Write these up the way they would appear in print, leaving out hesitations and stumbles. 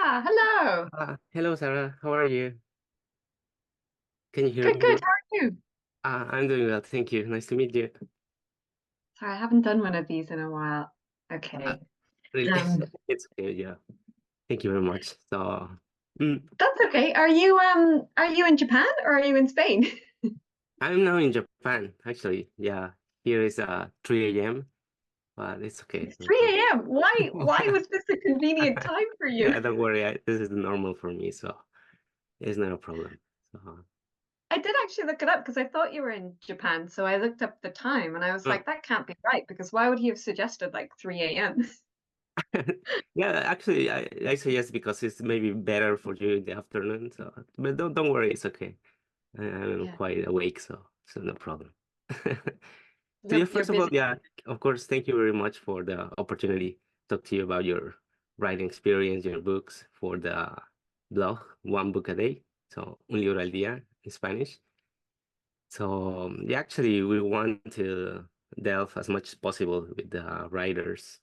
Hello. Hello, Sarah. How are you? Can you hear Good, me good. well? How are you? I'm doing well. Thank you. Nice to meet you. Sorry, I haven't done one of these in a while. Uh, Okay. really, Um, it's okay. Yeah. Thank you very much. Mm, that's okay. Are you in Japan or are you in Spain? I'm now in Japan, actually. Yeah. Here is 3 a.m., but it's okay. It's No problem. 3 a.m. Why was this a convenient time for you? Yeah, don't worry. This is normal for me, so it's not a problem. So, I did actually look it up because I thought you were in Japan. So I looked up the time and I was uh, like, that can't be right because why would he have suggested like 3 a.m.? yeah, actually, I say yes because it's maybe better for you in the afternoon. So, but don't worry. It's okay. I'm Yeah. quite awake, so no problem. So yeah, You're first of all, busy. yeah, of course, thank you very much for the opportunity to talk to you about your writing experience, your books for the blog, One Book a Day, so un libro al día in Spanish. So yeah, actually, we want to delve as much as possible with the writers'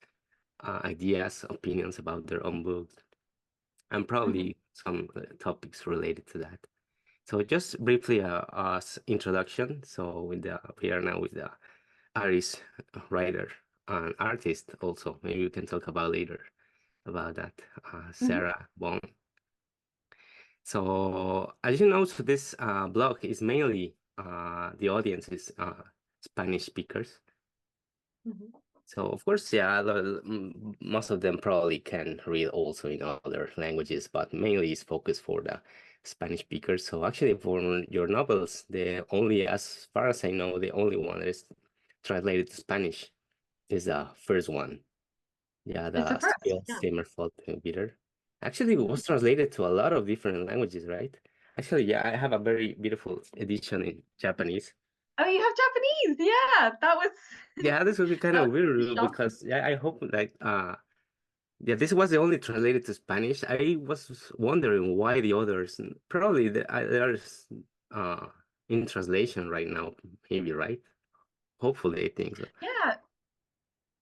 ideas, opinions about their own books, and Mhm. probably some topics related to that. So just briefly, as introduction. So we are now with the Irish writer and artist also. Maybe we can talk about later about that. Mhm. Sara Baume. So as you know, so this blog is mainly the audience is Spanish speakers. Mhm. So of course, yeah, most of them probably can read also in other languages, but mainly it's focused for the Spanish speakers. So actually, for your novels, as far as I know, the only one that is translated to Spanish is the first one. Yeah, It's a the first. Spiel Yeah. Zimmerfeld Bitter. Actually, it was translated to a lot of different languages, right? Actually, yeah, I have a very beautiful edition in Japanese. Oh, you have Japanese. Yeah, that was Yeah, this would be kind that of was weird shocking. because yeah, I hope like yeah, this was the only translated to Spanish. I was wondering why the others probably there's uh in translation right now, maybe, right? Hopefully, I think so. Yeah.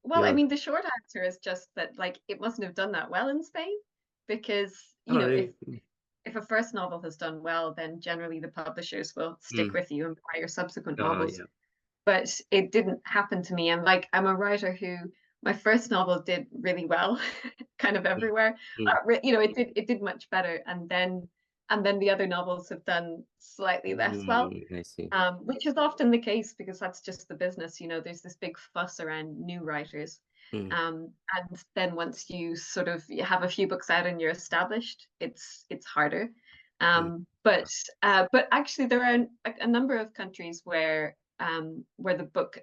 Well, I You're mean, the short answer is just that like it mustn't have done that well in Spain because, oh really? if a first novel has done well, then generally the publishers will stick Mm. with you and buy your subsequent Oh novels. yeah. But it didn't happen to me. And like I'm a writer who my first novel did really well, kind of Mm. everywhere. Mm. It did much better, and then the other novels have done slightly less well. I see. Which is often the case because that's just the business. There's this big fuss around new writers. Mm. And then once you have a few books out and you're established, it's harder. Mm. But actually there are a number of countries where the book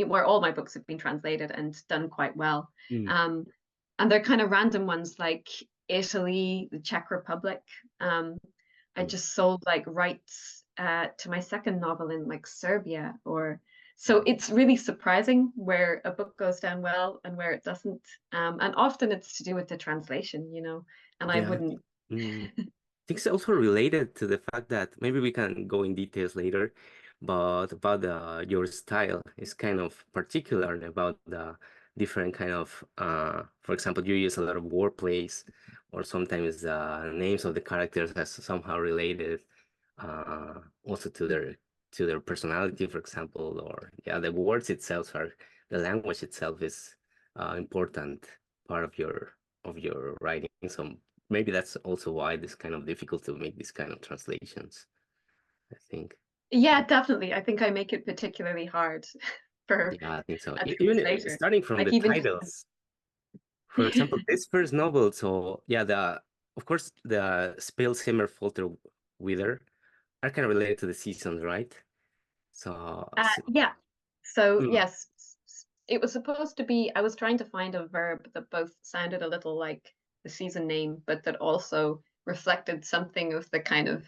where all my books have been translated and done quite well. Mm. Um, and they're kind of random ones like Italy, the Czech Republic. I Mm. just sold like rights to my second novel in like Serbia or so it's really surprising where a book goes down well and where it doesn't. And often it's to do with the translation, and I Yeah, wouldn't. I think it's also related to the fact that maybe we can go in details later, but about your style is kind of particular about the different kind of, for example, you use a lot of wordplays, or sometimes the names of the characters are somehow related, also to their personality, for example, or yeah, the words itself are the language itself is important part of your writing. So maybe that's also why it's kind of difficult to make these kind of translations, I think. Yeah, definitely. I think I make it particularly hard for Yeah, I think so. a Even translator. starting from Like the even titles, for example, this first novel, so yeah, of course the Spell Simmer Falter Wither are kind of related to the seasons, right? So Yeah. So mm, yes, it was supposed to be. I was trying to find a verb that both sounded a little like the season name, but that also reflected something of the kind of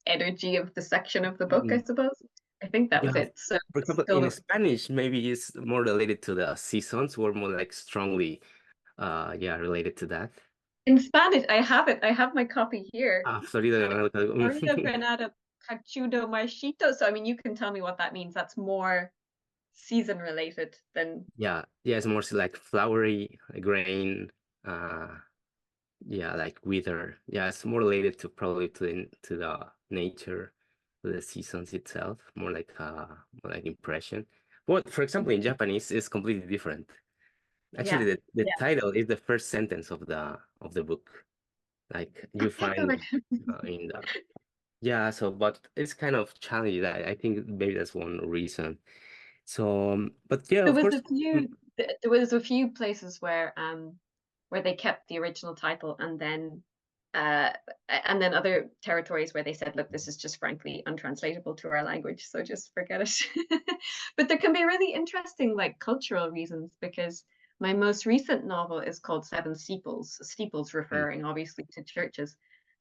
energy of the section of the book, I mm, suppose. I think that was yeah, it. So for it's example, still in Spanish, maybe it's more related to the seasons, or more like strongly, yeah, related to that. in Spanish. I have it. I have my copy here. Florida, Uh, Florido, Granado. granado, cachudo, marchito. So I mean, you can tell me what that means. That's more season related than Yeah, yeah, it's more like flowery grain. Uh, yeah, like wither. Yeah, it's more related to probably to the nature, to the seasons itself, more like impression. But for example, in Japanese, it's completely different. Actually, Yeah. the Yeah. title is the first sentence of the book. Like you Oh, find in the yeah. So, but it's kind of challenging. I think maybe that's one reason. So, but yeah, There of was course. a few there was a few places where they kept the original title uh and then other territories where they said, look, this is just frankly untranslatable to our language, so just forget it. But there can be really interesting like cultural reasons because my most recent novel is called Seven Steeples, steeples Mm, referring obviously to churches.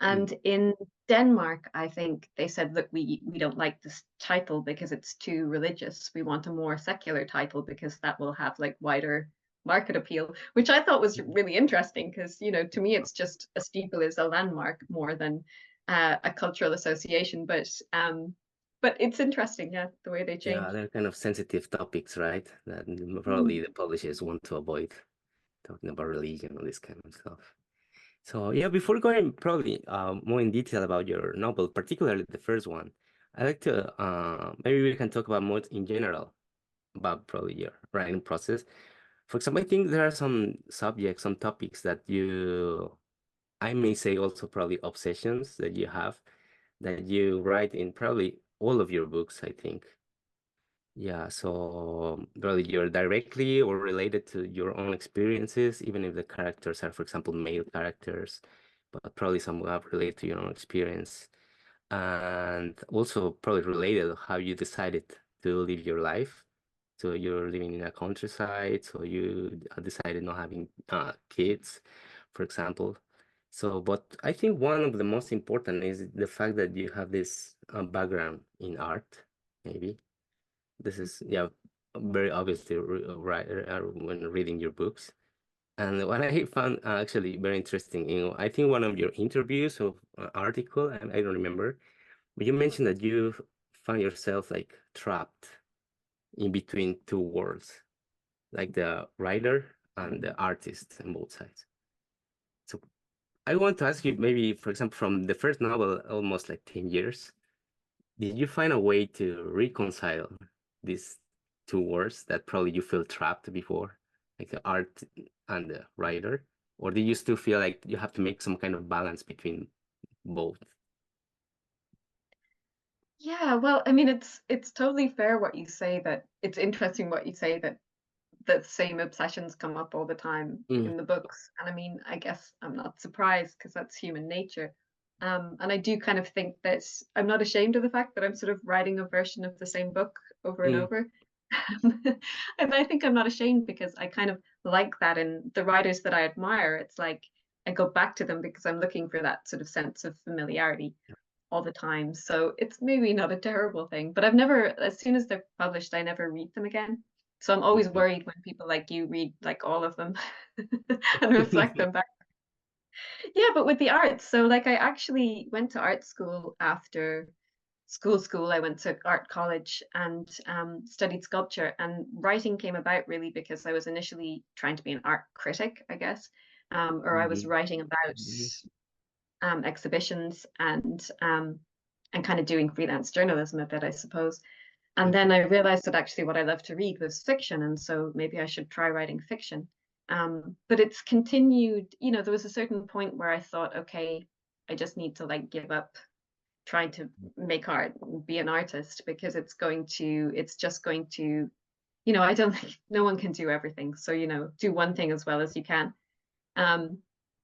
mm, And in Denmark, I think they said, look, we don't like this title because it's too religious. We want a more secular title because that will have like wider market appeal, which I thought was mm. really interesting because, you know, to me, it's just a steeple is a landmark more than a cultural association. But it's interesting, yeah, the way they Yeah, changed. they're kind of sensitive topics, right? That probably Mm. the publishers want to avoid talking about religion or this kind of stuff. So yeah, before going probably more in detail about your novel, particularly the first one, I'd like to maybe we can talk about more in general about probably your writing process. For example, I think there are some subjects, some topics that I may say also probably obsessions that you have that you write in probably all of your books, I think. Yeah, so probably you're directly or related to your own experiences, even if the characters are, for example, male characters, but probably somewhat related to your own experience. And also probably related to how you decided to live your life. So you're living in a countryside, so you decided not having kids, for example. So, but I think one of the most important is the fact that you have this background in art, maybe. This is, yeah, very obviously right when reading your books. And what I found actually very interesting, I think one of your interviews or article, I don't remember, but you mentioned that you found yourself like trapped in between two worlds, like the writer and the artist on both sides. So I want to ask you, maybe, for example, from the first novel, almost like 10 years, did you find a way to reconcile these two words that probably you feel trapped before, like the art and the writer? Or do you still feel like you have to make some kind of balance between both? Yeah, well, I mean, it's totally fair what you say that it's interesting what you say that the same obsessions come up all the time Mm, in the books. And I mean, I guess I'm not surprised because that's human nature. And I do kind of think that I'm not ashamed of the fact that I'm sort of writing a version of the same book over and mm, over. And I think I'm not ashamed because I kind of like that in the writers that I admire. It's like I go back to them because I'm looking for that sort of sense of familiarity all the time. So it's maybe not a terrible thing, but I've never, as soon as they're published, I never read them again. So I'm always mhm. worried when people like you read like all of them and reflect them back. Yeah, but with the arts, so like I actually went to art school after school. I went to art college and studied sculpture, and writing came about really because I was initially trying to be an art critic, I guess, or I was Mhm. writing about Mhm. exhibitions and kind of doing freelance journalism a bit, I suppose. And then Mhm. I realized that actually what I love to read was fiction, and so maybe I should try writing fiction. But it's continued, you know, there was a certain point where I thought, okay, I just need to like give up trying to make art, be an artist, because it's just going to, you know, I don't think no one can do everything. So, you know, do one thing as well as you can. Um,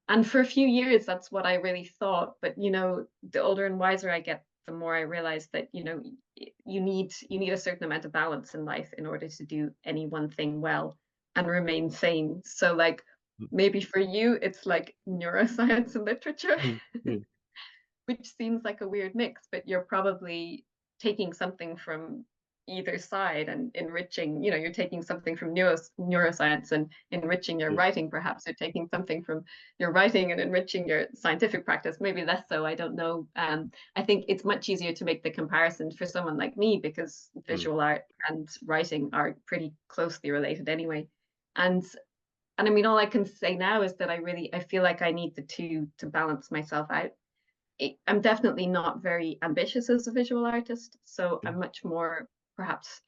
and for a few years, that's what I really thought. But you know, the older and wiser I get, the more I realize that you know you need a certain amount of balance in life in order to do any one thing well and remain sane. So like maybe for you, it's like neuroscience and literature, Mhm. Mhm. which seems like a weird mix, but you're probably taking something from either side and enriching, you know, you're taking something from neuroscience and enriching your writing. Perhaps you're taking something from your writing and enriching your scientific practice, maybe less so, I don't know. I think it's much easier to make the comparison for someone like me because Mhm. visual art and writing are pretty closely related anyway. And I mean, all I can say now is that I feel like I need the two to balance myself out. I'm definitely not very ambitious as a visual artist, so I'm much more perhaps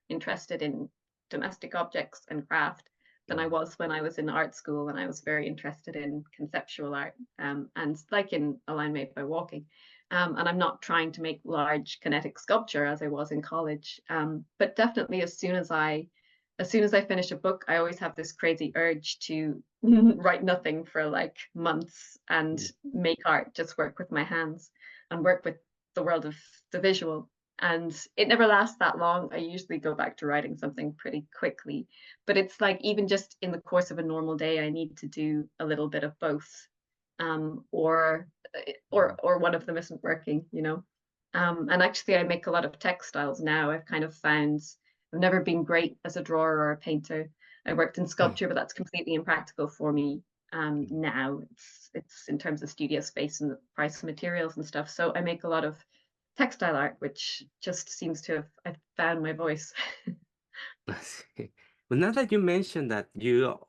interested in domestic objects and craft than I Mm. was when I was in art school, and I was very interested in conceptual art, and like in A Line Made by Walking. And I'm not trying to make large kinetic sculpture as I was in college, but definitely as soon as I finish a book, I always have this crazy urge to write nothing for like months and Mm. make art, just work with my hands and work with the world of the visual. And it never lasts that long. I usually go back to writing something pretty quickly. But it's like even just in the course of a normal day, I need to do a little bit of both. Um, or or one of them isn't working, you know. And actually I make a lot of textiles now. I've kind of found I've never been great as a drawer or a painter. I worked in sculpture, but that's completely impractical for me now. It's in terms of studio space and the price of materials and stuff. So I make a lot of textile art, which just seems to have I've found my voice. I see. Well, now that you mentioned that you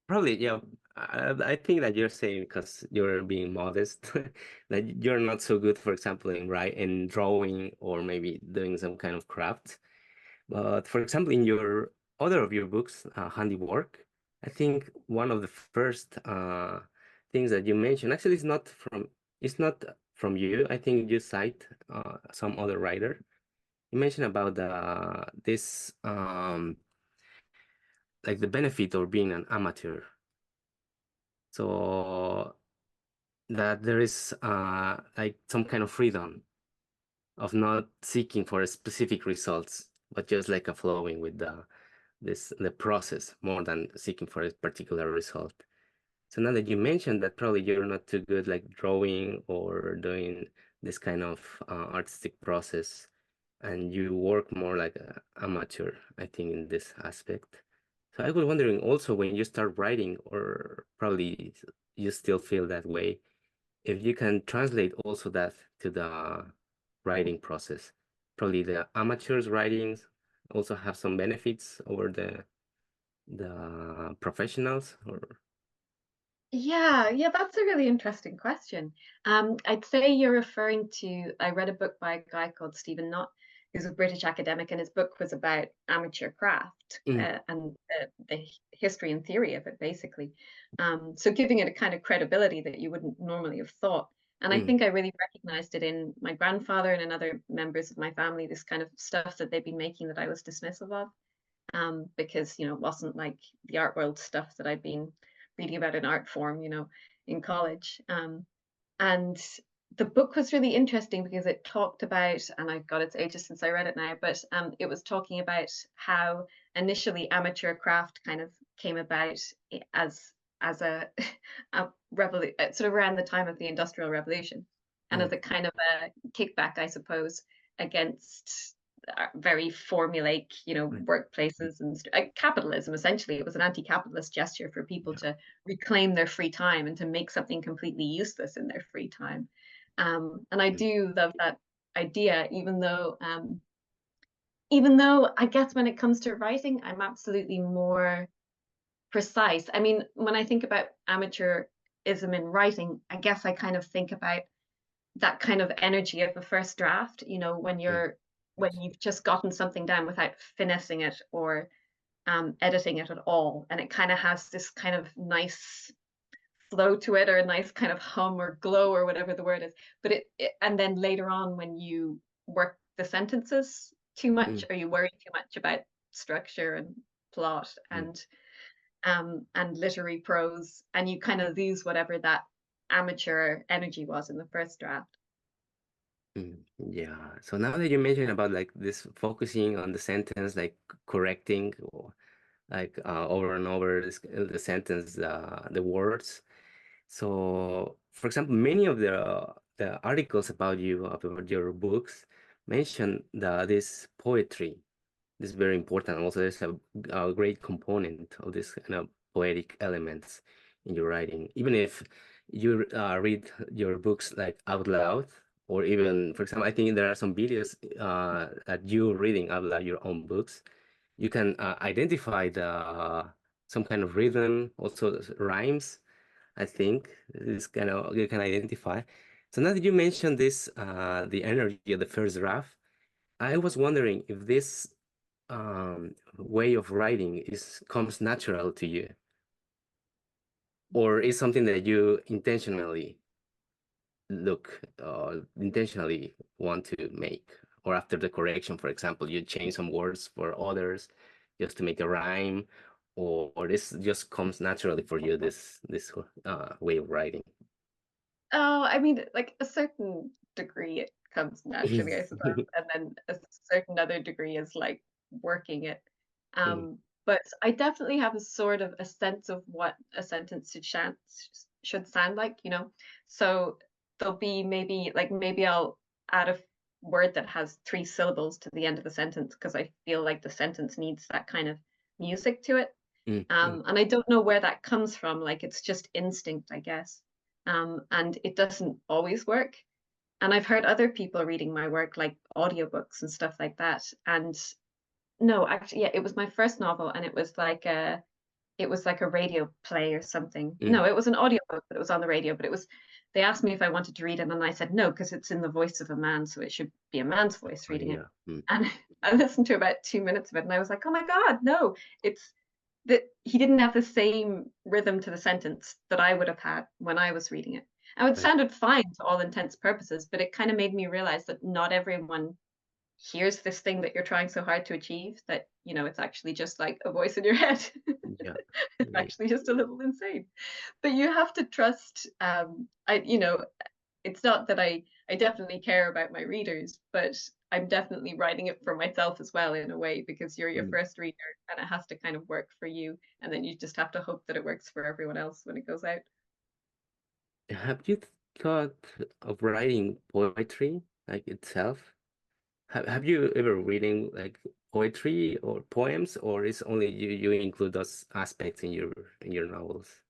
probably, yeah, I think that you're saying because you're being modest, that you're not so good, for example, in drawing or maybe doing some kind of craft. But for example, in your other of your books, handiwork, I think one of the first things that you mentioned actually it's not from you. I think you cite some other writer. You mentioned about this like the benefit of being an amateur. So that there is like some kind of freedom of not seeking for specific results, but just like a flowing with the process more than seeking for a particular result. So now that you mentioned that probably you're not too good like drawing or doing this kind of artistic process, and you work more like an amateur, I think, in this aspect. So I was wondering also when you start writing, or probably you still feel that way, if you can translate also that to the writing process. Probably the amateurs writings also have some benefits over the professionals, or Yeah, that's a really interesting question. I'd say you're referring to, I read a book by a guy called Stephen Knott, who's a British academic, and his book was about amateur craft mm, and the history and theory of it, basically. So giving it a kind of credibility that you wouldn't normally have thought. And I mm, think I really recognized it in my grandfather and in other members of my family, this kind of stuff that they'd been making that I was dismissive of, because it wasn't like the art world stuff that I'd been reading about in art form, in college. And the book was really interesting because it talked about, and I got its ages since I read it now, but it was talking about how initially amateur craft kind of came about as a, a revolution, sort of around the time of the Industrial Revolution, and mm, as a kind of a kickback, I suppose, against very formulaic, right, mm, workplaces and capitalism. Essentially, it was an anti-capitalist gesture for people yeah, to reclaim their free time and to make something completely useless in their free time. And I mm, do love that idea, even though I guess when it comes to writing, I'm absolutely more precise. I mean, when I think about amateurism in writing, I guess I kind of think about that kind of energy of the first draft, when mm, you've just gotten something down without finessing it or editing it at all, and it kind of has this kind of nice flow to it, or a nice kind of hum or glow or whatever the word is. But and then later on, when you work the sentences too much, mm, or you worry too much about structure and plot mm, and literary prose, and you kind of lose whatever that amateur energy was in the first draft. yeah. So now that you mentioned about like this focusing on the sentence, like correcting or like over and over the sentence, the words. So, for example, many of the articles about your books mention this poetry. This is very important. Also, there's a great component of this kind of poetic elements in your writing. Even if you read your books like out loud, or even, for example, I think there are some videos that you reading out loud your own books. You can identify some kind of rhythm, also rhymes, I think. This kind of you can identify. So now that you mentioned this, the energy of the first draft, I was wondering if this way of writing is comes natural to you, or is something that you intentionally want to make, or after the correction, for example, you change some words for others just to make a rhyme, or this just comes naturally for you, this way of writing. Oh, I mean, like a certain degree it comes naturally, I suppose, and then a certain other degree is like working it. Mm, But I definitely have a sort of a sense of what a sentence should sound like, you know. So there'll be maybe I'll add a word that has three syllables to the end of the sentence because I feel like the sentence needs that kind of music to it. mm. And I don't know where that comes from. Like it's just instinct, I guess. And it doesn't always work. And I've heard other people reading my work, like audiobooks and stuff like that. And no, actually, yeah, it was my first novel, and it was like a radio play or something. Mm. No, it was an audiobook, but it was on the radio. But it was they asked me if I wanted to read it, and I said no, because it's in the voice of a man, so it should be a man's voice Oh, reading it. yeah. Mm. And I listened to about 2 minutes of it, and I was like, oh my God, no, it's that he didn't have the same rhythm to the sentence that I would have had when I was reading it. And it Right. sounded fine to all intents purposes, but it kind of made me realize that not everyone hears this thing that you're trying so hard to achieve, that, you know, it's actually just like a voice in your head. Yeah. It's Right. actually just a little insane. But you have to trust, it's not that I definitely care about my readers, but I'm definitely writing it for myself as well in a way because you're your Mm. first reader and it has to kind of work for you, and then you just have to hope that it works for everyone else when it goes out. Have you thought of writing poetry like itself? Have you ever reading like poetry or poems, or is only you include those aspects in your novels?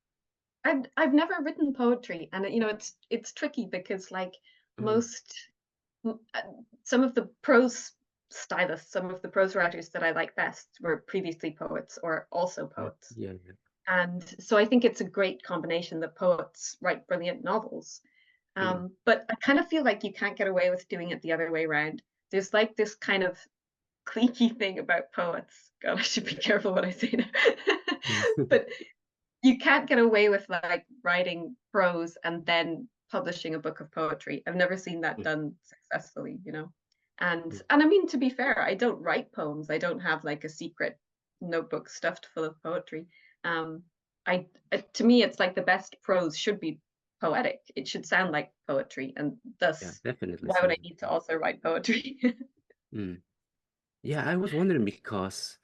I've never written poetry, and you know it's tricky because like Mm. most m- uh, some of the prose stylists, some of the prose writers that I like best were previously poets or also Yeah, poets. yeah, yeah. And so I think it's a great combination that poets write brilliant novels. Mm. But I kind of feel like you can't get away with doing it the other way around. There's like this kind of cliquey thing about poets. God, I should be careful what I say now. But you can't get away with like writing prose and then publishing a book of poetry. I've never seen that done successfully, you know. And I mean, to be fair, I don't write poems. I don't have like a secret notebook stuffed full of poetry. Um, to me, it's like the best prose should be poetic. It should sound like poetry, and Yeah, thus, definitely why would I sounds. need to also write poetry? Mm. Yeah, I was wondering because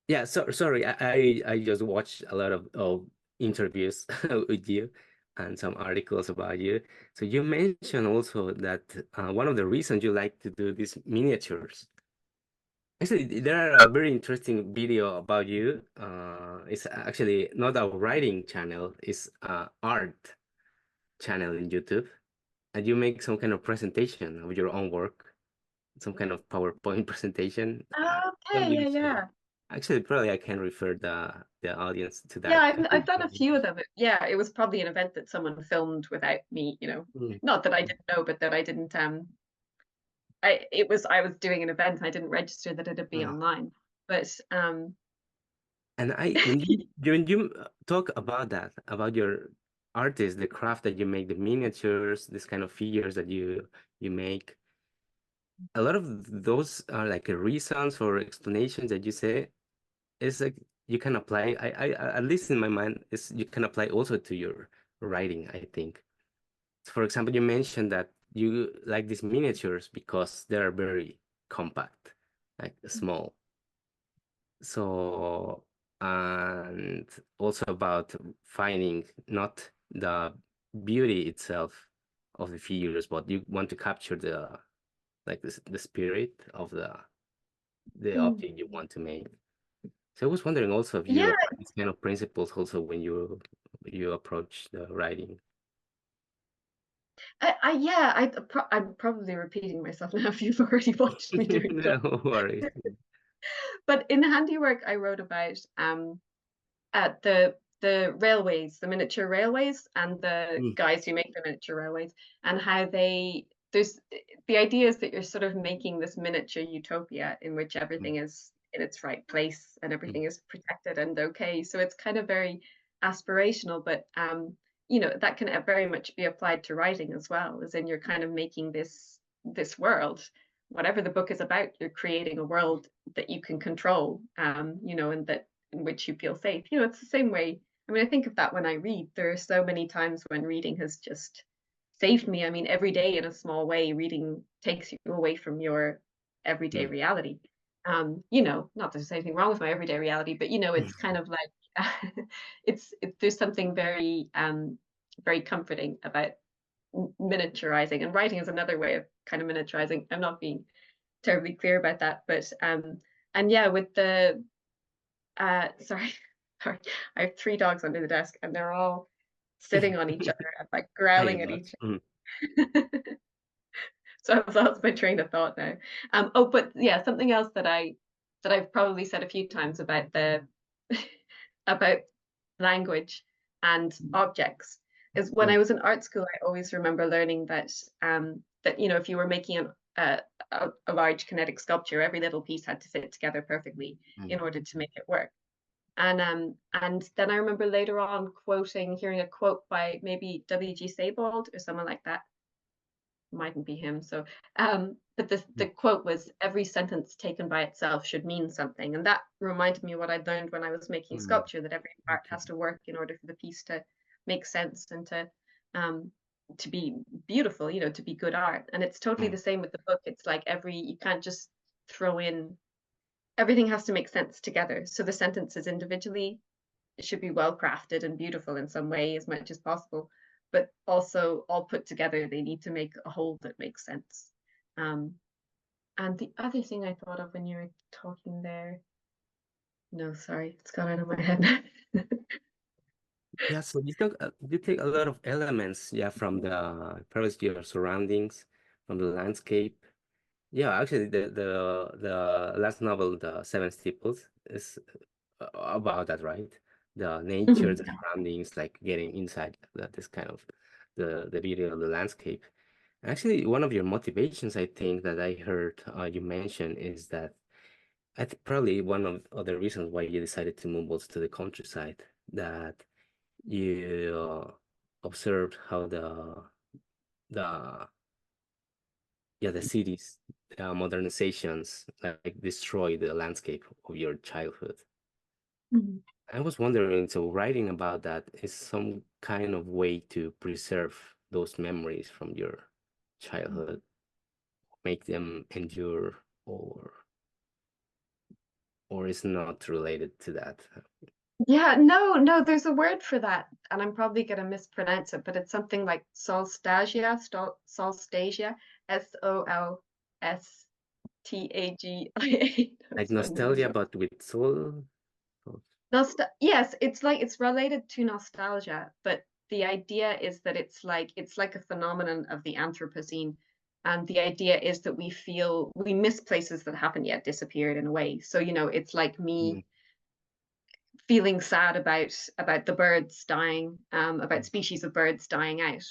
yeah, so sorry, I just watched a lot of interviews with you and some articles about you. So you mentioned also that one of the reasons you like to do these miniatures. Actually, there are a very interesting video about you. It's actually not a writing channel, it's a art channel in YouTube. And you make some kind of presentation of your own work, some kind of PowerPoint presentation. Don't Okay, yeah, believe so. yeah. Actually, probably I can refer the audience to Yeah, that. I've done a few of them. Yeah, it was probably an event that someone filmed without me, you know. Mm. Not that I didn't know, but that I didn't I was doing an event, I didn't register that it'd be Uh, online. But and I when you talk about that, about your artist, the craft that you make, the miniatures, this kind of figures that you make, a lot of those are like reasons or explanations that you say. It's like you can apply. At least in my mind, is you can apply also to your writing, I think. For example, you mentioned that you like these miniatures because they're very compact, like small. So, and also about finding not the beauty itself of the figures, but you want to capture the like the spirit of the mm, object you want to make. So I was wondering also if you yeah, apply these kind of principles also when you approach the writing. I'm probably repeating myself now if you've already watched me doing stuff. No worries. But in handiwork, I wrote about the railways, the miniature railways, and the Mm, guys who make the miniature railways, and how there's the idea is that you're sort of making this miniature utopia in which mm, everything is in its right place and mm, everything is protected and okay. So it's kind of very aspirational, but that can very much be applied to writing as well, as in you're kind of making this world, whatever the book is about, you're creating a world that you can control, and that in which you feel safe. It's the same way. I mean, I think of that when I read. There are so many times when reading has just saved me. I mean, every day in a small way, reading takes you away from your everyday mm, reality. Not that there's anything wrong with my everyday reality, but it's kind of like there's something very very comforting about miniaturizing, and writing is another way of kind of miniaturizing. I'm not being terribly clear about that, but and yeah, with the sorry, sorry, I have three dogs under the desk, and they're all sitting on each other and like Hi, growling at dogs. each other. So I've lost my train of thought now. Oh, but yeah, something else that I've probably said a few times about the about language and objects is when Mm, I was in art school, I always remember learning that if you were making a large kinetic sculpture, every little piece had to fit together perfectly mm, in order to make it work. And then I remember later on hearing a quote by maybe W.G. Sebald or someone like that, mightn't be him. So, but the mm, quote was, "Every sentence taken by itself should mean something," and that reminded me of what I'd learned when I was making mm. sculpture, that every part Okay. has to work in order for the piece to make sense and um, to be beautiful, to be good art. And it's totally Mm, the same with the book. It's like you can't just throw in. Everything has to make sense together. So the sentences individually, it should be well crafted and beautiful in some way as much as possible, but also all put together, they need to make a whole that makes sense. Um, and the other thing I thought of when you were talking there, no, sorry, it's gone out of my head now. yeah, so you take a lot of elements, yeah, from the probably your surroundings, from the landscape. Yeah, actually, the last novel, The Seven Steeples, is about that, right? The nature, the surroundings, like getting inside this kind of the beauty of the landscape. Actually, one of your motivations, I think, that I heard you mention is that I think probably one of other reasons why you decided to move also to the countryside, that you observed how the yeah, the cities modernizations like destroy the landscape of your childhood. Mhm. I was wondering, so writing about that is some kind of way to preserve those memories from your childhood, make them endure, or is not related to that. Yeah, no, there's a word for that, and I'm probably going to mispronounce it, but it's something like solstagia, Solstagia. Like That's one word. nostalgia, but with soul. Yes, it's related to nostalgia, but the idea is that it's like a phenomenon of the Anthropocene. And the idea is that we miss places that haven't yet disappeared in a way. So, it's like Mm, me feeling sad about the birds dying, about mm, species of birds dying out,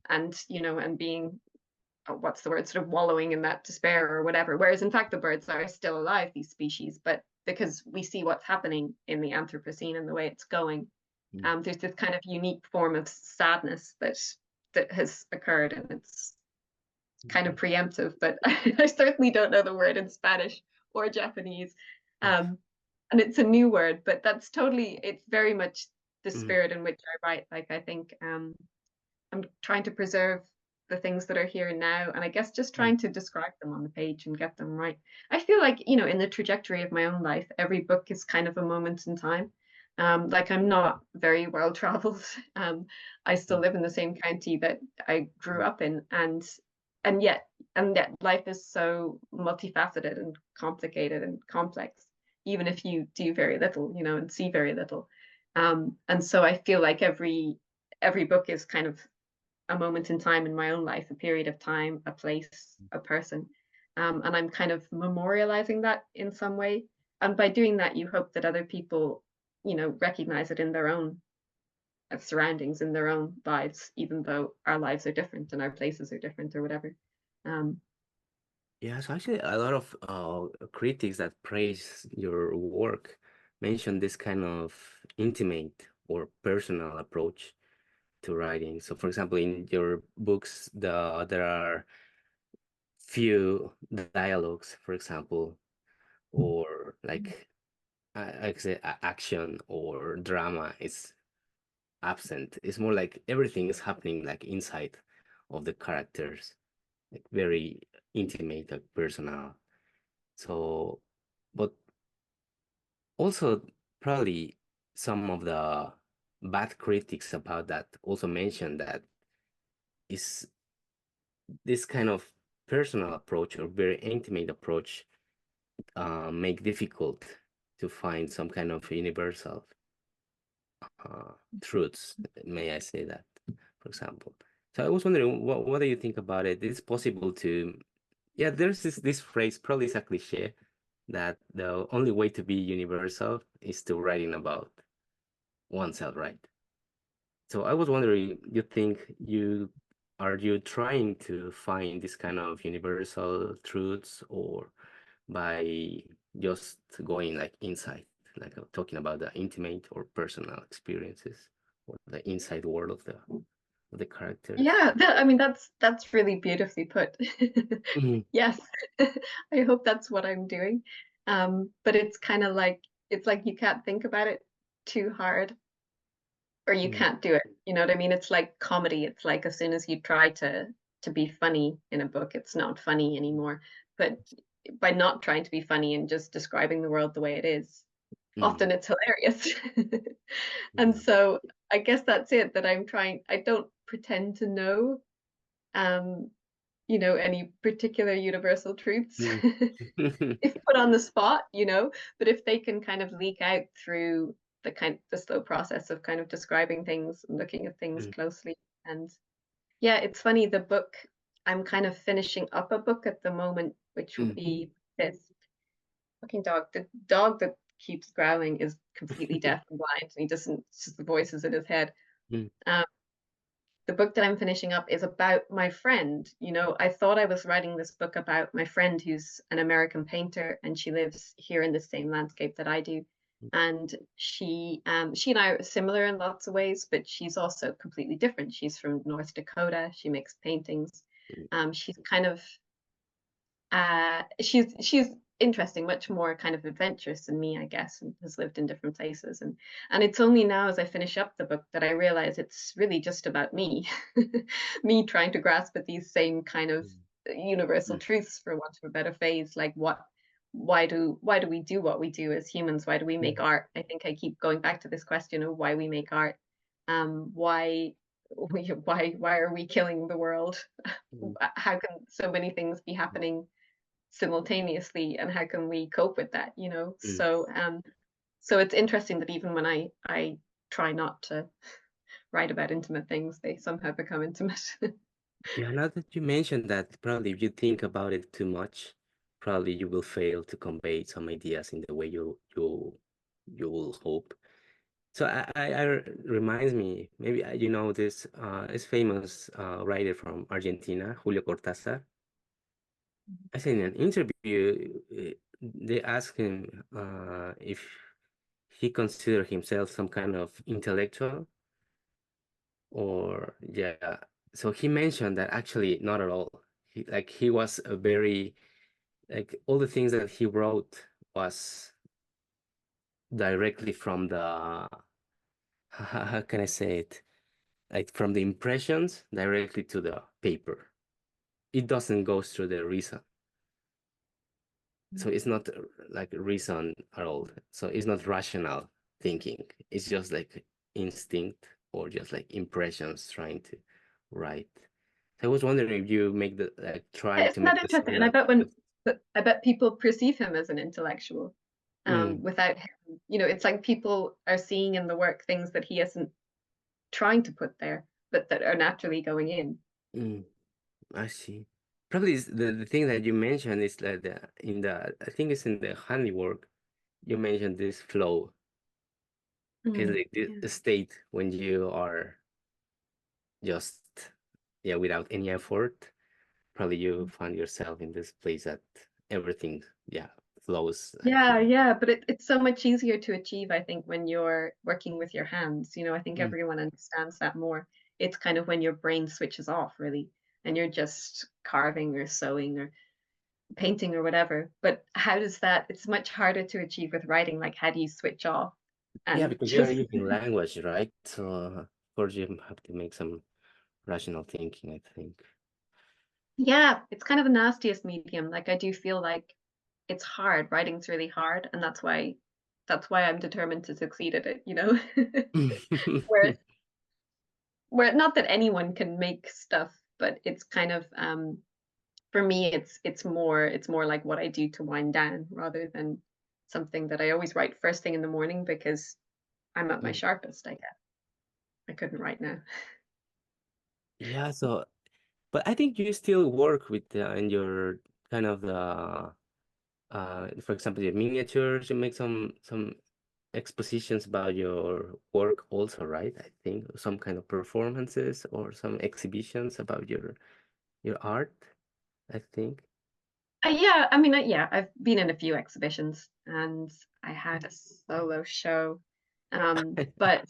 and being, what's the word, sort of wallowing in that despair or whatever. Whereas in fact the birds are still alive, these species, but because we see what's happening in the Anthropocene and the way it's going, mm, there's this kind of unique form of sadness that has occurred, and it's kind of mm, preemptive, but I certainly don't know the word in Spanish or Japanese. mm, Um, and it's a new word, but it's very much the mm, spirit in which I write. Like, I think I'm trying to preserve the things that are here now, and I guess just mm, trying to describe them on the page and get them right. I feel like, in the trajectory of my own life, every book is kind of a moment in time. Like, I'm not very well traveled. I still mm, live in the same county that I grew mm, up in, and yet life is so multifaceted and complicated and complex, even if you do very little, and see very little. And so I feel like every book is kind of a moment in time in my own life, a period of time, a place, a person. And I'm kind of memorializing that in some way. And by doing that, you hope that other people recognize it in their own surroundings, in their own lives, even though our lives are different and our places are different or whatever. Um, Yeah, so actually a lot of critics that praise your work mention this kind of intimate or personal approach to writing. So for example, in your books, there are few dialogues, for example, or like say action or drama is absent. It's more like everything is happening like inside of the characters, like very intimate, like personal. So, but also probably some of the bad critics about that also mention that is this kind of personal approach or very intimate approach make difficult to find some kind of universal truths, may I say that, for example. So I was wondering, what do you think about it? It's possible to, yeah, there's this phrase, probably it's a cliche, that the only way to be universal is to writing about oneself, right? So I was wondering, you think you trying to find this kind of universal truths, or by just going like inside, like talking about the intimate or personal experiences or the inside world of the characters? yeah, I mean that's really beautifully put. Mhm, Yes, I hope that's what I'm doing. But it's kind of like it's like you can't think about it too hard, or you mhm, can't do it. You know what I mean? It's like comedy. It's like as soon as you try to be funny in a book, it's not funny anymore. But by not trying to be funny and just describing the world the way it is, mhm, often it's hilarious. And mhm, so I guess that's it, that I don't pretend to know um, any particular universal truths mhm, if put on the spot, but if they can kind of leak out through the slow process of kind of describing things and looking at things mhm, closely. And yeah, it's funny, the book, I'm kind of finishing up a book at the moment, which will mhm, be this fucking dog. The dog that keeps growling is completely deaf and blind, and he doesn't, it's just the voices in his head. mhm, Um, the book that I'm finishing up is about my friend. I thought I was writing this book about my friend who's an American painter, and she lives here in the same landscape that I do. And she and I are similar in lots of ways, but she's also completely different. She's from North Dakota. She makes paintings. She's kind of she's interesting, much more kind of adventurous than me, I guess, and has lived in different places. And it's only now as I finish up the book that I realize it's really just about me, me trying to grasp at these same kind of universal mhm, truths, for want of a better phrase, like why do we do what we do as humans? Why do we make mhm, art? I think I keep going back to this question of why we make art. Why are we killing the world? mhm, How can so many things be happening simultaneously, and how can we cope with that, mhm. so it's interesting that even when I try not to write about intimate things, they somehow become intimate. Yeah, now that you mentioned that, probably if you think about it too much, probably you will fail to convey some ideas in the way you will hope. So I reminds me, maybe you know this famous writer from Argentina, Julio Cortázar. I said in an interview, they asked him if he considered himself some kind of intellectual, or yeah. So he mentioned that actually not at all. He was a very, like, all the things that he wrote was directly from the how can I say it? Like from the impressions directly to the paper. It doesn't go through the reason. So it's not like reason at all. So it's not rational thinking. It's just like instinct or just like impressions trying to write. So I was wondering if you make the like trying to Isn't that make the interesting? And I similar. bet I bet people perceive him as an intellectual, Mm, without him, it's like people are seeing in the work things that he isn't trying to put there, but that are naturally going in. mm, I see. Probably is the thing that you mentioned is that I think it's in the handiwork, you mentioned this flow. is Mm, like yeah. the state when you are just, yeah, without any effort. Probably you find yourself in this place that everything, yeah, flows like Yeah, in. yeah, but it's so much easier to achieve, I think, when you're working with your hands. I think Mm. everyone understands that more. It's kind of when your brain switches off, really, and you're just carving or sewing or painting or whatever. But how does that, it's much harder to achieve with writing. Like, how do you switch off Yeah, and because you are just, using language, right? So of course you have to make some rational thinking, I think. yeah, it's kind of the nastiest medium. Like, I do feel like it's hard. Writing's really hard, and that's why I'm determined to succeed at it. Whereas where not that anyone can make stuff, but it's kind of for me it's more like what I do to wind down rather than something that I always write first thing in the morning because I'm at my Mm. sharpest, I guess. I couldn't write now. Yeah, so but I think you still work with in your kind of the for example, your miniatures, you make some expositions about your work also, right? I think some kind of performances or some exhibitions about your art, I think. Yeah, I mean, yeah, I've been in a few exhibitions and I had a solo show. But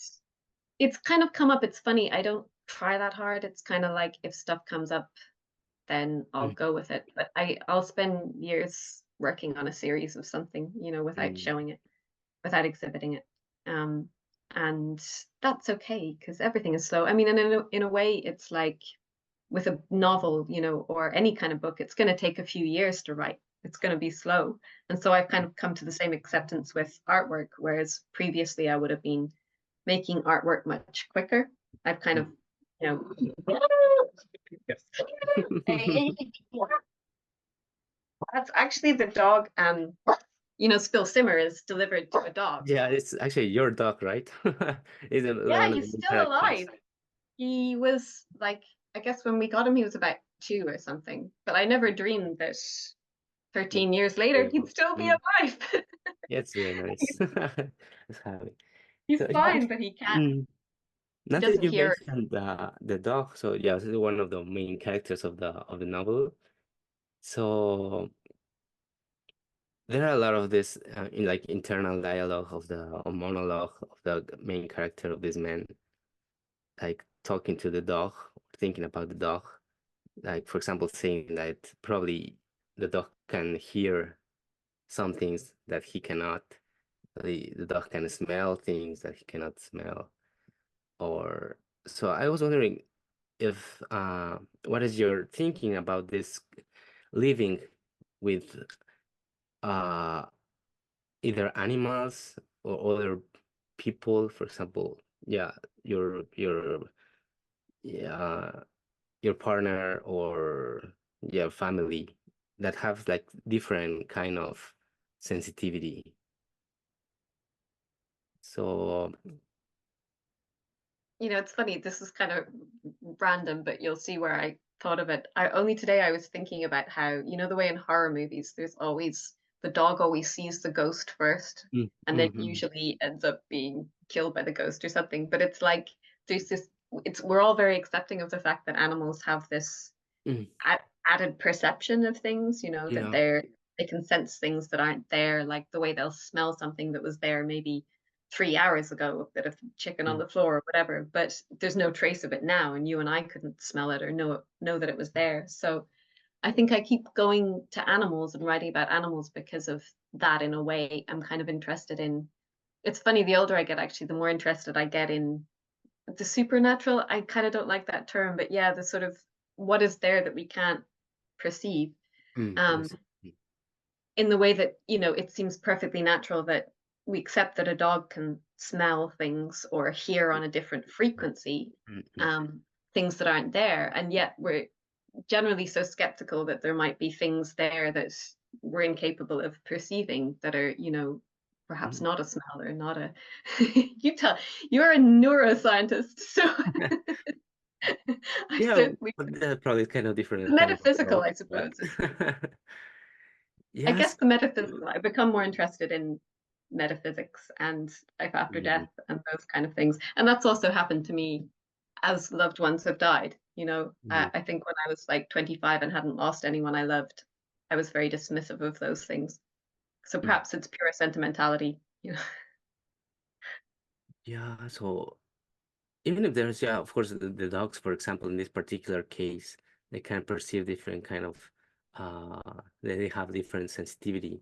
it's kind of come up. It's funny, I don't try that hard. It's kind of like if stuff comes up, then I'll Mm, go with it. But I'll spend years working on a series of something, without mm, showing it, without exhibiting it. Um, and that's okay because everything is slow. I mean, and in a way, it's like with a novel, or any kind of book, it's going to take a few years to write. It's going to be slow. And so I've kind of come to the same acceptance with artwork, whereas previously I would have been making artwork much quicker. I've kind of, mm. you know, that's actually the dog. Spill Simmer is delivered to a dog. Yeah, it's actually your dog, right? Is it Yeah, one of the he's main still characters? alive. He was like, I guess when we got him, he was about 2 or something. But I never dreamed that But 13 years later, he'd still be mm, alive. yeah, it's very nice. It's happy. He's So yeah, fine, but he can't. mm, He now that doesn't you hear. mentioned the dog, so yeah, this is one of the main characters of the novel. So there are a lot of this in like internal dialogue of the or monologue of the main character of this man, like talking to the dog, thinking about the dog. Like for example, saying that probably the dog can hear some things that he cannot. The dog can smell things that he cannot smell. Or so I was wondering if what is your thinking about this living with uh either animals or other people, for example, yeah, your yeah your partner or your family that have like different kind of sensitivity. So It's funny. This is kind of random, but you'll see where I thought of it. Only today I was thinking about how, the way in horror movies, there's always the dog always sees the ghost first, mm, and then mhm, usually ends up being killed by the ghost or something. But it's like there's this. We're all very accepting of the fact that animals have this mm, added perception of things, that yeah, they can sense things that aren't there, like the way they'll smell something that was there maybe 3 hours ago, a bit of chicken on mm, the floor or whatever, but there's no trace of it now, and you and I couldn't smell it or know that it was there. So I think I keep going to animals and writing about animals because of that. In a way, I'm kind of interested in. It's funny, the older I get, actually, the more interested I get in the supernatural. I kind of don't like that term, but yeah, the sort of what is there that we can't perceive. I Um, see. in the way that, it seems perfectly natural that we accept that a dog can smell things or hear on a different frequency, Mm, mm, um, things that aren't there. And yet we're generally so skeptical that there might be things there that we're incapable of perceiving that are, perhaps mm. not a smell or not a you're a neuroscientist, so I Yeah, certainly but they're probably kind of different kind of metaphysical, I approach, but suppose. I yes. guess the metaphysical. I become more interested in metaphysics and life after Mm, death and those kind of things. And that's also happened to me as loved ones have died. mm, I think when I was like 25 and hadn't lost anyone I loved, I was very dismissive of those things. So mm. perhaps it's pure sentimentality, Yeah, so even if there's, yeah, of course, the dogs, for example, in this particular case, they can perceive different kind of, they have different sensitivity.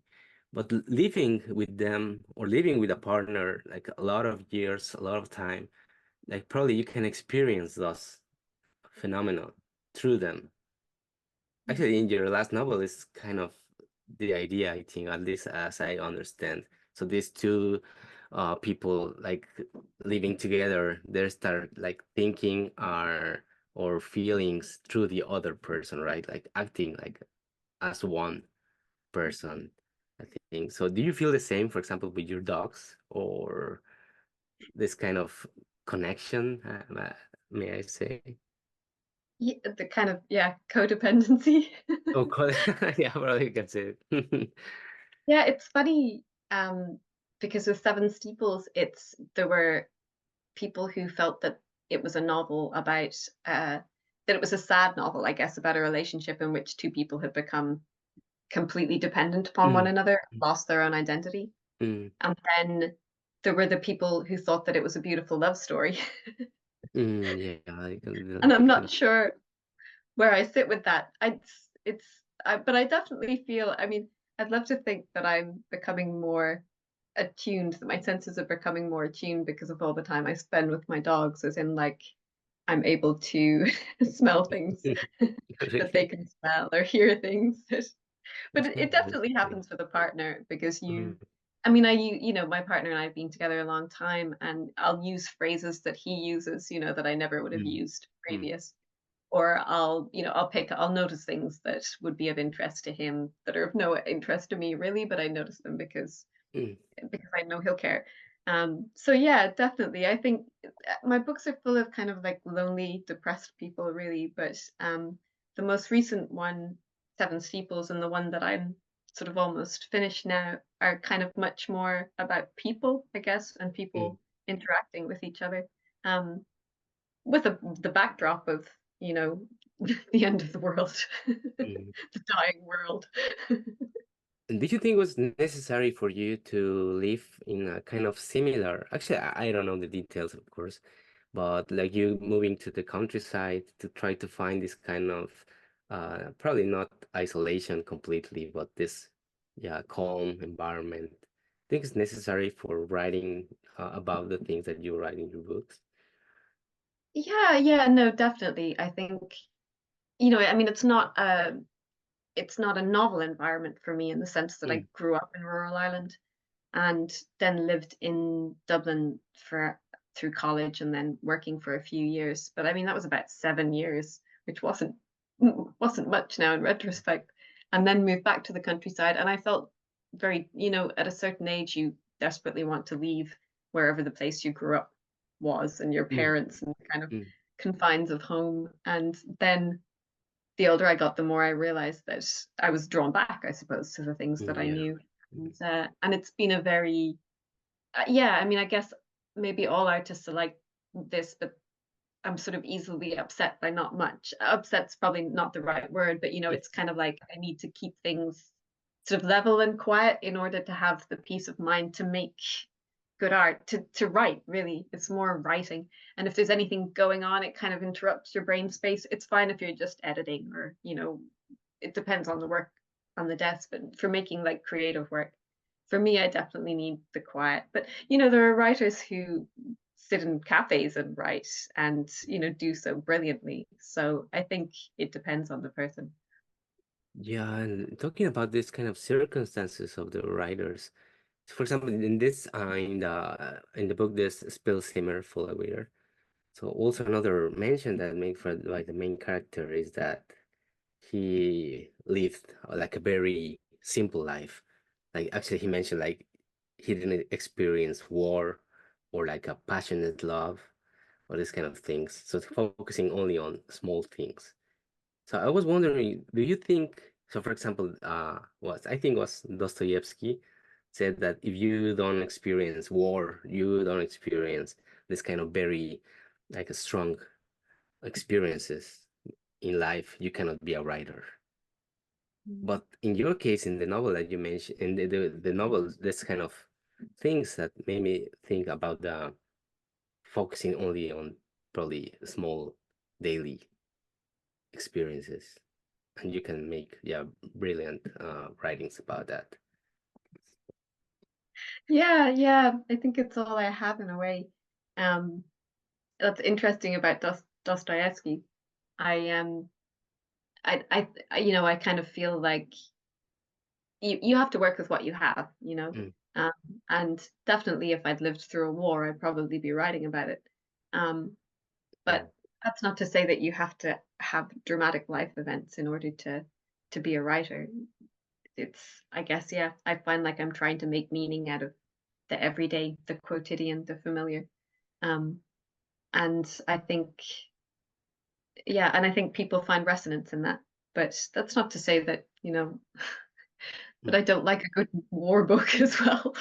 But living with them or living with a partner, like a lot of years, a lot of time, like probably you can experience those phenomena through them. Actually, in your last novel is kind of the idea, I think, at least as I understand. So these two people like living together, they start like thinking or feelings through the other person, right? Like acting like as one person, I think. So do you feel the same, for example, with your dogs or this kind of connection, may I say? Yeah, the kind of, yeah, codependency. Oh, yeah, probably you can say it. Yeah, it's funny, because with Seven Steeples, there were people who felt that it was a novel about that it was a sad novel, I guess, about a relationship in which two people had become completely dependent upon one Mm, another, lost their own identity. mm, And then there were the people who thought that it was a beautiful love story. yeah, I And can I'm feel. not sure where I sit with that. But I definitely feel, I mean, I'd love to think that I'm becoming more attuned, that my senses are becoming more attuned because of all the time I spend with my dogs, as in like I'm able to smell things that they Really? can smell or hear things that, but it That's definitely great. happens with a partner because Mm, I mean, my partner and I have been together a long time, and I'll use phrases that he uses, that I never would have mm, used mm, previous. Or I'll notice things that would be of interest to him that are of no interest to me really, but I notice them mm, because I know he'll care. So yeah, definitely. I think my books are full of kind of like lonely, depressed people, really. But the most recent one, Seven Steeples, and the one that I'm sort of almost finished now, are kind of much more about people, I guess, and mm, people interacting with each other. Um, with the backdrop of, the end of the world, mm. the dying world. And did you think it was necessary for you to live in a kind of similar, actually, I don't know the details, of course, but like you moving to the countryside to try to find this kind of, probably not isolation completely, but this, yeah, calm environment. I think it's necessary for writing about the things that you write in your books. Yeah, yeah, no, definitely. I think, I mean, it's not a novel environment for me in the sense that I Mm, grew up in rural Ireland and then lived in Dublin for through college and then working for a few years. But I mean, that was about 7 years, which wasn't much now in retrospect. And then moved back to the countryside, and I felt very, at a certain age, you desperately want to leave wherever the place you grew up was and your mm, parents and the kind of mm. confines of home. And then the older I got, the more I realized that I was drawn back, I suppose, to the things that I Yeah. knew. And it's been a very, yeah, I mean, I guess maybe all artists are like this, but I'm sort of easily upset by not much. Upset's probably not the right word, but it's kind of like I need to keep things sort of level and quiet in order to have the peace of mind to make good art, to write, really. It's more writing. And if there's anything going on, it kind of interrupts your brain space. It's fine if you're just editing or, it depends on the work on the desk, but for making like creative work, for me, I definitely need the quiet. But there are writers who sit in cafes and write and do so brilliantly. So I think it depends on the person. Yeah, and talking about this kind of circumstances of the writers. For example, in this in the book, this Spill Simmer Full Aware. So also another mention that made for by the main character is that he lived like a very simple life. Like actually, he mentioned like he didn't experience war or like a passionate love or this kind of things. So focusing only on small things. So I was wondering, do you think so? For example, was I think was Dostoevsky. said that if you don't experience war, you don't experience this kind of very like a strong experiences in life, you cannot be a writer. Mm. But in your case, in the novel that you mentioned, in the novel, this kind of things that made me think about the focusing only on probably small daily experiences, and you can make brilliant writings about that. Yeah, I think it's all I have in a way. Um, that's interesting about Dostoevsky. I I kind of feel like you have to work with what you have, you know. Mm, Um, and definitely, if I'd lived through a war, I'd probably be writing about it. Um, mm, but that's not to say that you have to have dramatic life events in order to be a writer. It's, I guess, yeah, I find like I'm trying to make meaning out of the everyday, the quotidian, the familiar. Um, and I think, yeah, and I think people find resonance in that. But that's not to say that, you know, that mm, I don't like a good war book as well.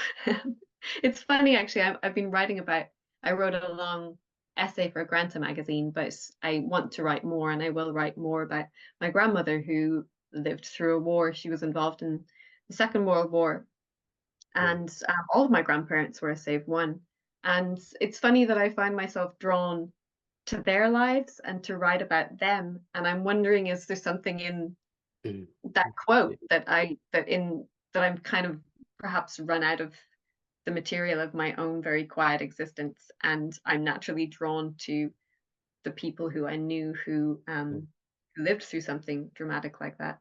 It's funny, actually. I've been writing about, I wrote a long essay for Granta magazine, but I want to write more, and I will write more about my grandmother who lived through a war. She was involved in the Second World War, mm. and all of my grandparents were save one. And it's funny that I find myself drawn to their lives and to write about them. And I'm wondering, is there something in Mm. that quote that I'm kind of perhaps run out of the material of my own very quiet existence, and I'm naturally drawn to the people who I knew Mm, who lived through something dramatic like that.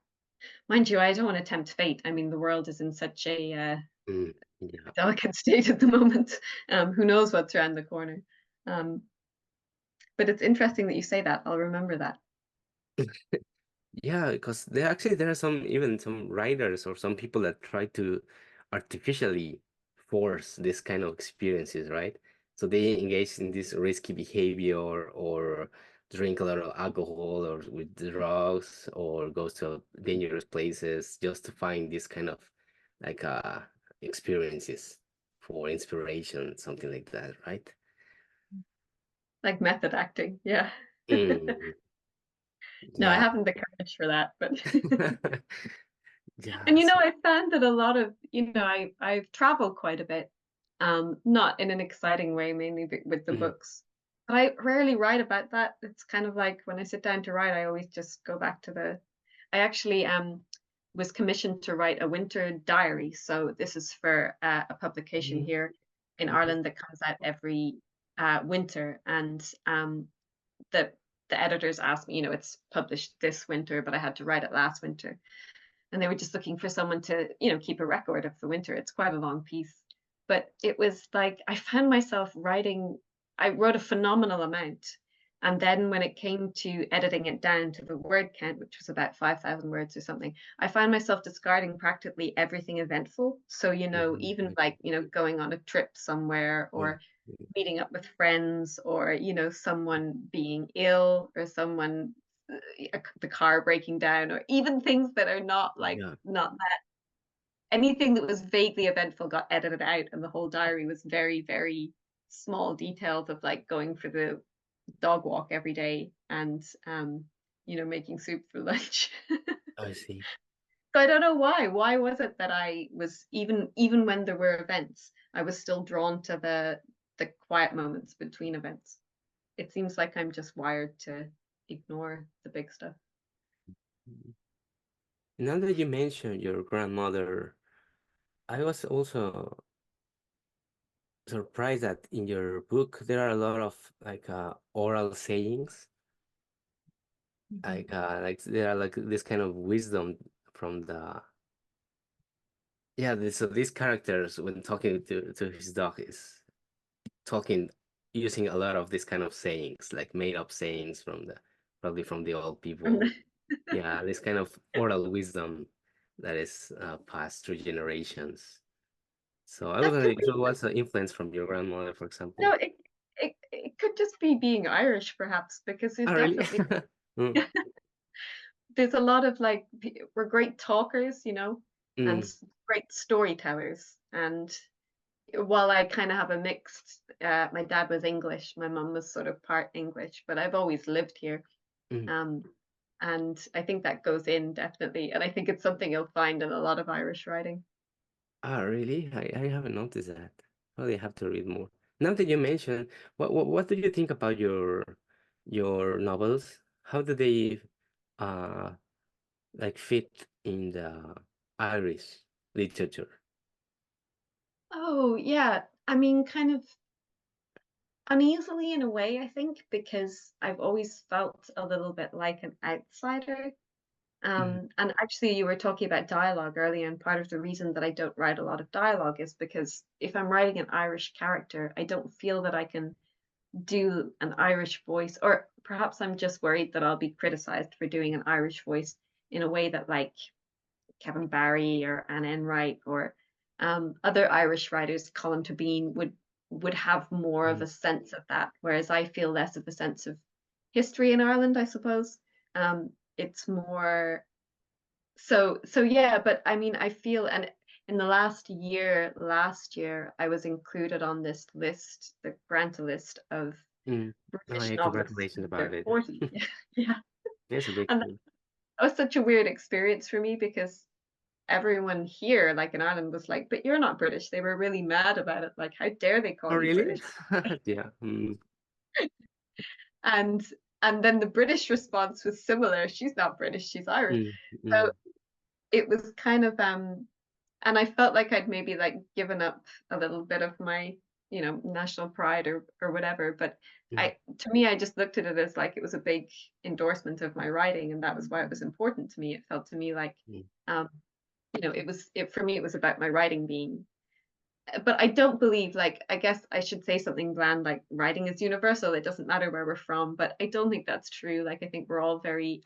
Mind you, I don't want to tempt fate. I mean, the world is in such a mm. Yeah. delicate state at the moment. Who knows what's around the corner? Um, but it's interesting that you say that. I'll remember that. Yeah, because there are some even some writers or some people that try to artificially force this kind of experiences, right? So they engage in this risky behavior or drink a lot of alcohol or with drugs or goes to dangerous places just to find this kind of like experiences for inspiration, something like that, right? Like method acting. Yeah. Mm, No, I yeah. haven't the courage for that, but and Yeah. you know, So, I found that a lot of, I've traveled quite a bit, not in an exciting way, mainly with the mm, books. But I rarely write about that. It's kind of like when I sit down to write, I always just go back to I actually was commissioned to write a winter diary. So this is for a publication mm, here in mhm, Ireland that comes out every winter, and the the editors asked me, it's published this winter, but I had to write it last winter, and they were just looking for someone to, keep a record of the winter. It's quite a long piece, but it was like I found myself writing. I wrote a phenomenal amount, and then when it came to editing it down to the word count, which was about 5,000 words or something, I found myself discarding practically everything eventful. So, mhm, even okay. like, going on a trip somewhere, Mm, or meeting up with friends, or someone being ill, or someone the car breaking down, or even things that are yeah. not that, anything that was vaguely eventful got edited out, and the whole diary was very, very small details of like going for the dog walk every day, and making soup for lunch. I see. So I don't know why was it that I was, even when there were events, I was still drawn to the quiet moments between events. It seems like I'm just wired to ignore the big stuff. Mhm. Now that you mentioned your grandmother, I was also surprised that in your book there are a lot of like oral sayings, Mhm. like there are like this kind of wisdom from the so these characters when talking to his dog is talking using a lot of this kind of sayings, like made up sayings from the probably from the old From people. Yeah, this kind of oral wisdom that is passed through generations. So I was that could wondering if be, it was an influence from your grandmother, for no, example. it could just be being Irish, perhaps, because there's Oh, really? definitely Mm, there's a lot of like we're great talkers, and Mm, great storytellers. And while I kind of have a mixed, my dad was English, my mum was sort of part English, but I've always lived here. mm. Um, and I think that goes in definitely. And I think it's something you'll find in a lot of Irish writing. Ah, really? I haven't noticed that. Probably have to read more. Now that you mention, what do you think about your novels? How do they uh like fit in the Irish literature? Oh, yeah. I mean, kind of uneasily in a way, I think, because I've always felt a little bit like an outsider. Mm, And actually, you were talking about dialogue earlier, and part of the reason that I don't write a lot of dialogue is because if I'm writing an Irish character, I don't feel that I can do an Irish voice, or perhaps I'm just worried that I'll be criticized for doing an Irish voice in a way that, like, Kevin Barry or Anne Enright or other Irish writers, Colin Tóibín, would have more of mm, a sense of that, whereas I feel less of a sense of history in Ireland, I suppose. It's more so yeah, but I mean, I feel, and in the last year, I was included on this list, the Granta list of mm. Oh British yeah, novelists congratulations in about their it. 40s. Yeah. It's a big And thing. that was such a weird experience for me because everyone here, like in Ireland, was like, but you're not British. They were really mad about it. Like, how dare they Oh call you really? British? Yeah. Mm, And and then the British response was similar. She's not British, she's Irish. mm, So mm, it was kind of and I felt like I'd maybe like given up a little bit of my, national pride or whatever. But mm, to me, I just looked at it as like it was a big endorsement of my writing, and that was why it was important to me. It felt to me like, mm, um, it for me, it was about my writing being. But I don't believe, like, I guess I should say something bland, like writing is universal. It doesn't matter where we're from, but I don't think that's true. Like, I think we're all very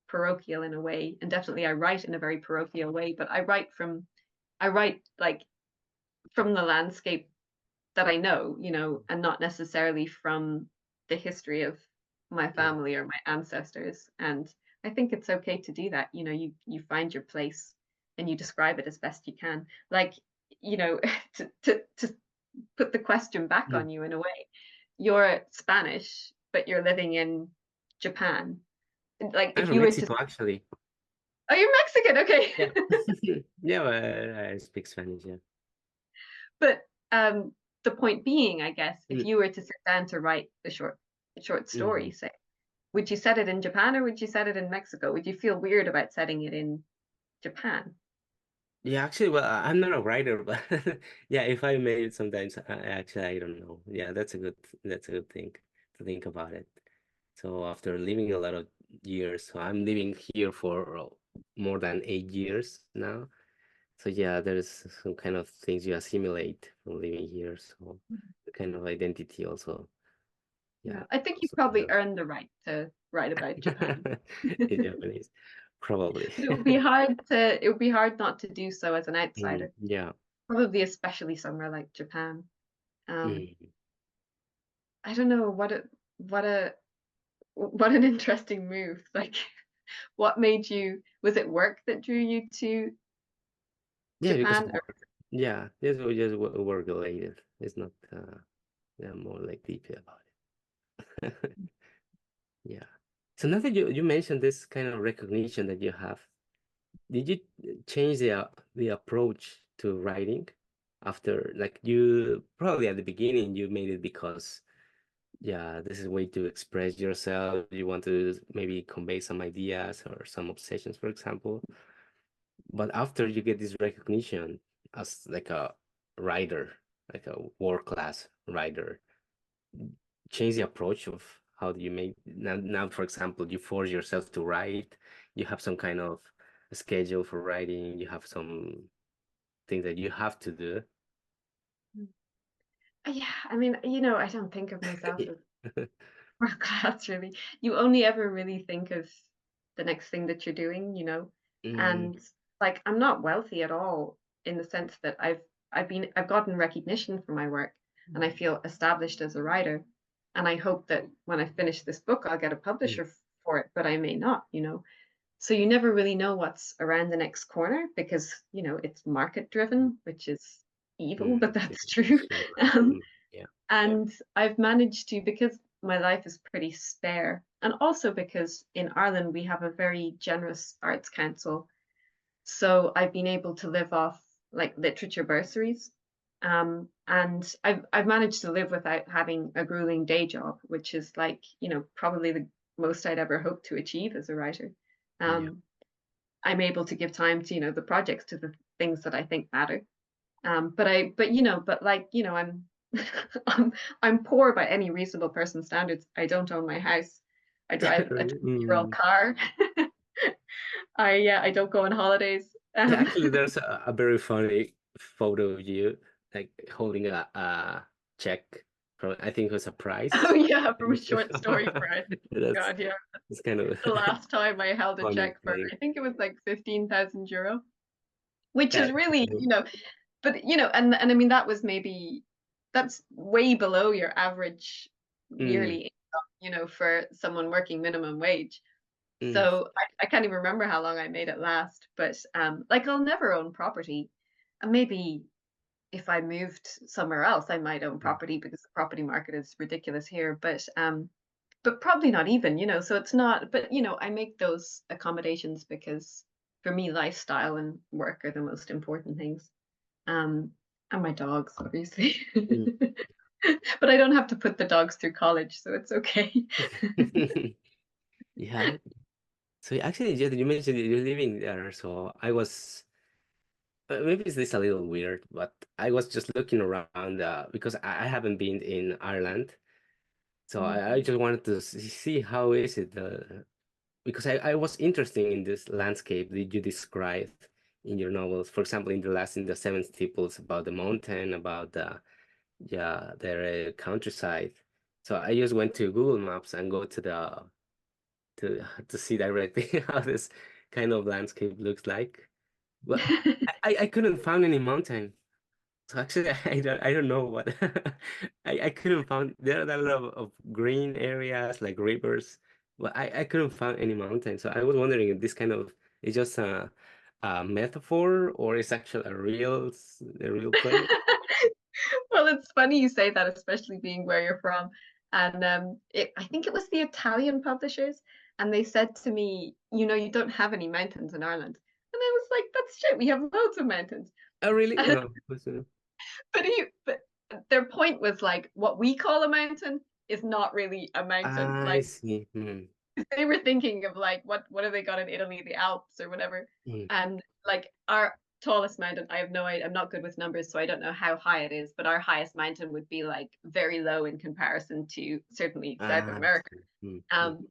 parochial in a way, and definitely I write in a very parochial way. But I write like from the landscape that I know, and not necessarily from the history of my mm. family or my ancestors. And I think it's okay to do that. You find your place and you describe it as best you can. Like, to put the question back Mm. on you in a way, you're Spanish, but you're living in Japan. Like I'm if from you were to, Mexico actually. oh, you're Mexican, okay. Yeah. Yeah, well, I speak Spanish, yeah. But the point being, I guess, if Mm, you were to sit down to write a short story, mhm. say, would you set it in Japan or would you set it in Mexico? Would you feel weird about setting it in Japan? Yeah, actually, well, I'm not a writer, but yeah, if I made it sometimes, actually, I don't know. Yeah, that's a good thing to think about it. So after living a lot of years, so I'm living here for more than 8 years now. So yeah, there's some kind of things you assimilate from living here. So the kind of identity also, yeah, Yeah, I think you also probably kind earned the right to write about Japan. of in Japanese, probably. But it would be hard not to do so as an outsider. Yeah. Probably especially somewhere like Japan. Um, Mm. I don't know what a what an interesting move. Like, what made you, was it work that drew you to Yeah, because of Japan? work. Yeah, just work related. It's not yeah, more like deeply about it. Yeah. So now that you mentioned this kind of recognition that you have, did you change the approach to writing after, like, you probably at the beginning you made it because yeah, this is a way to express yourself. You want to maybe convey some ideas or some obsessions, for example. But after you get this recognition as like a writer, like a world class writer, change the approach of how do you make now, for example, you force yourself to write, you have some kind of schedule for writing, you have some things that you have to do. Yeah, I mean, I don't think of myself as world class really. You only ever really think of the next thing that you're doing. Mm, And like I'm not wealthy at all in the sense that I've gotten recognition for my work and I feel established as a writer. And I hope that when I finish this book, I'll get a mm, publisher for it, but I may not. So you never really know what's around the next corner because, it's market driven, which is evil, but Yeah, that's true. sure. Um, Yeah, and I've managed to, because my life is pretty spare, and also because in Ireland we have a very generous arts council. So I've been able to live off like literature bursaries. And I've managed to live without having a grueling day job, which is like, probably the most I'd ever hoped to achieve as a writer. yeah. Um, I'm able to give time to, the projects, to the things that I think matter. But like, I'm I'm poor by any reasonable person standards. I don't own my house. I drive a 20-year-old Mm. car. I don't go on holidays. Yeah, actually, there's a very funny photo of you, like holding a check from, I think it was a Oh prize. yeah, from a short story prize. That's God, yeah. it's kind of The last time I held a funny check for, thing. I think it was like 15,000 euro, which is Yeah. really, but and I mean that was maybe that's way below your average Mm, yearly income, for someone working minimum wage. mm, So I can't even remember how long I made it last, but like I'll never own property. And maybe if I moved somewhere else, I might own mm, property because the property market is ridiculous here. But probably not even, so it's not, but I make those accommodations because for me, lifestyle and work are the most important things. Um, and my dogs, obviously. mm. But I don't have to put the dogs through college, so it's okay. Yeah. So actually, you mentioned that you're living there, so I was maybe it's this a little weird, but I was just looking around because I haven't been in Ireland, so I Mhm. just wanted to see how is it because I was interested in this landscape that you described in your novels. For example, in the Seven Steeples, about the mountain, about the yeah, the countryside. So I just went to Google Maps and go to the to see directly how this kind of landscape looks like. But I couldn't find any mountain. So actually, I don't know what I couldn't find. There are a lot of green areas like rivers, but I couldn't find any mountain. So I was wondering if this kind of is just a metaphor or is actually a real place. Well, it's funny you say that, especially being where you're from. And I think it was the Italian publishers, and they said to me, you don't have any mountains in Ireland. And I was like, that's shit, we have loads of mountains. Oh, really? Oh, But their point was like, what we call a mountain is not really a mountain. I Like see. they were thinking of like what have they got in Italy, the Alps or whatever. Mm. And like our tallest mountain, I have no idea, I'm not good with numbers, so I don't know how high it is, but our highest mountain would be like very low in comparison to certainly South I America. see. Um,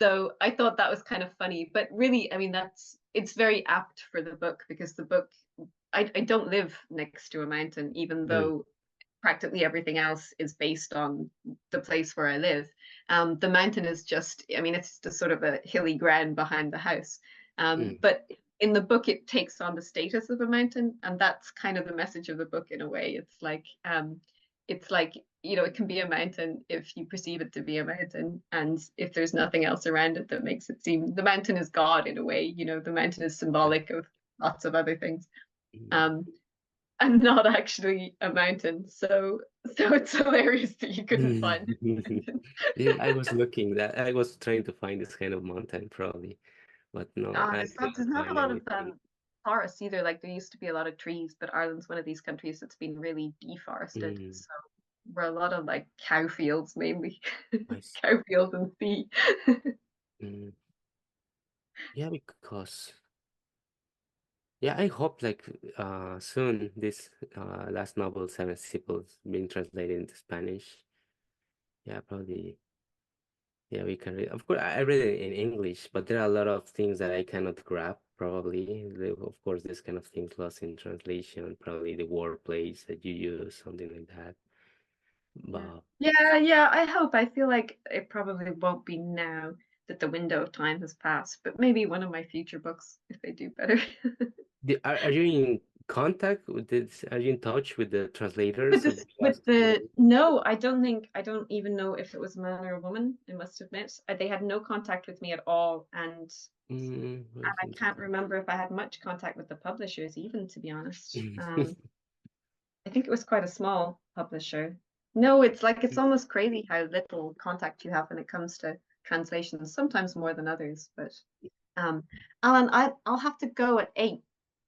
so I thought that was kind of funny, but really, I mean, it's very apt for the book because the book, I don't live next to a mountain, even Mm, though practically everything else is based on the place where I live. The mountain is just, I mean, it's just sort of a hilly ground behind the house. mm, But in the book, it takes on the status of a mountain, and that's kind of the message of the book in a way. It's like, it can be a mountain if you perceive it to be a mountain, and if there's nothing else around it that makes it seem the mountain is God in a way. The mountain is yeah. symbolic of lots of other things. Mm. Um, and not actually a mountain. So it's hilarious that you couldn't find it. Yeah, I was looking that I was trying to find this kind of mountain probably, but no, I There's couldn't not a find lot of anything. forests either. Like there used to be a lot of trees, but Ireland's one of these countries that's been really deforested. Mm, So we're a lot of like cow fields mainly, I see. cow fields and sea. Mm, yeah, because yeah, I hope like soon this last novel Seven Sepals being translated into Spanish. Yeah, probably. Yeah, we can read. Of course, I read it in English, but there are a lot of things that I cannot grab, probably. Of course, this kind of things lost in translation, probably the word plays that you use, something like that. Yeah. But Yeah, I hope. I feel like it probably won't be now that the window of time has passed, but maybe one of my future books if they do better. are you in? contact with this? Are you in touch with the translators of With just the no, I don't even know if it was a man or a woman, I must admit. They had no contact with me at all, and that's I can't interesting. remember if I had much contact with the publishers even, to be honest. I think it was quite a small publisher. No, it's almost crazy how little contact you have when it comes to translations, sometimes more than others. But um, Alan, I'll have to go at 8,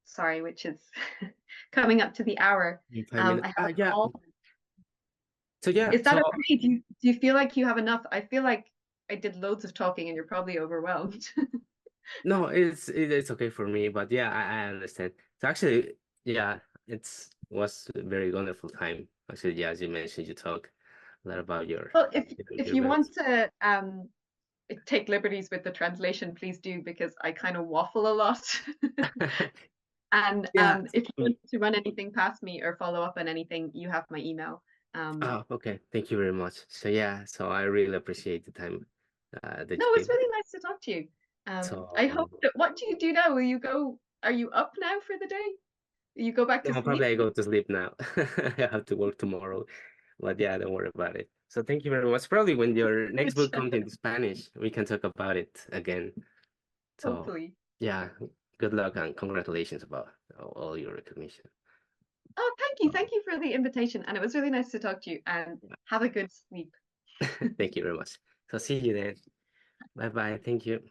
sorry, which is coming up to the hour. In five I minutes. have a Yeah. call. So yeah. Is that So okay? Do you feel like you have enough? I feel like I did loads of talking and you're probably overwhelmed. no, it's okay for me. But yeah, I understand. So actually, yeah, it's was a very wonderful time. Actually, yeah, as you mentioned, you talk a lot about Well, if your you want books. to take liberties with the translation, please do, because I kind of waffle a lot. And Yeah. if you want to run anything past me or follow up on anything, you have my email. Oh, okay. Thank you very much. So yeah, so I really appreciate the time that No, you it's gave. really nice to talk to you. I hope So that, what do you do now? Will you go, are you up now for the day? You go back to no, probably sleep? I go to sleep now. I have to work tomorrow. But yeah, don't worry about it. So thank you very much. Probably when your next book comes into Spanish, we can talk about it again. So Hopefully. yeah, good luck and congratulations about all your recognition. Oh, thank you. So Thank you for the invitation. And it was really nice to talk to you, and have a good sleep. thank you very much. So see you then. Bye bye. Thank you.